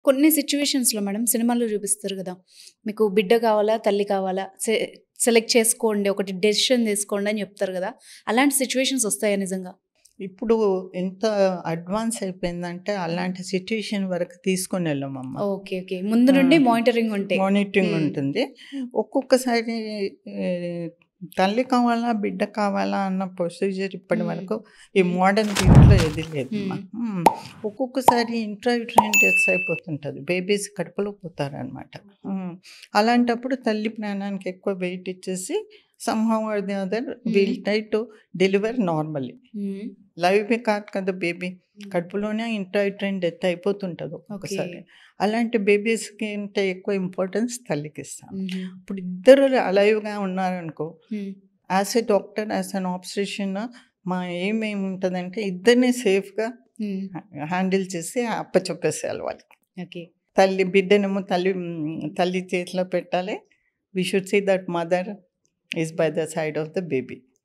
కొన్ని సిట్యుయేషన్స్‌లో మేడం సినిమాల్లో చూపిస్తారు గదా! మీకు బిడ్డ కావాలా? తల్లి కావాలా? సెలెక్ట్ చేసుకోండి. ఒకటి డెసిషన్ తీసుకోండి అని చెప్తారు గదా! అలాంటి సిట్యుయేషన్స్ వస్తాయా నిజంగా? ఇప్పుడు ఎంత అడ్వాన్స్ అయిపోయిందంటే అలాంటి సిట్యుయేషన్ వరకు తీసుకొనెళ్ళమమ్మ. ఓకే. ఓకే. ముందు ఆ! నుండి మానిటరింగ్ ఉంటే. మానిటరింగ్ హ్మ్. ఉంటుంది. ఒక్కొక్కసారి తల్లి కావాలా, బిడ్డ కావాలా అన్న ప్రొసీజర్ ఇప్పటి హ్మ్. వరకు ఈ హ్మ్. మోడర్న్ దీంట్లో ఏది లేదమ్మా. హ్మ్. ఒక్కొక్కసారి ఇంట్రాయూటరైన్ డెత్స్ అయిపోతుంటది. బేబీస్ కడుపులో పుడతారనమాట. అలాంటప్పుడు తల్లి ప్రాణానికి ఎక్కువ వెయిట్ ఇచ్చేసి somehow or the other will try to deliver normally. Hmm. లైవే కాదు కదా బేబీ. హ్మ్. కడుపులోనే ఇంట్రాయూటరైన్ డెత్ అయిపోతుంటది ఓకే. ఒక్కొక్కసారి. అలాంటి బేబీస్‌కి అంటే ఎక్కువ ఇంపార్టెన్స్ తల్లికిస్తాం. హుహు. ఇప్పుడు ఇద్దరు అలైవ్‌గా ఉన్నారనుకో, hmm. As a doctor, as an obstetrician మా ఎయిమ్ ఏముంటదంటే ఇద్దరిని సేఫ్‌గా హ్మ్. హ్యాండిల్ చేసి అప్పచెప్పేసేయాలి వాళ్ళకి. ఓకే. బిడ్డనేమో తల్లి చేతిలో పెట్టాలి. We should see that mother is by the side of the baby.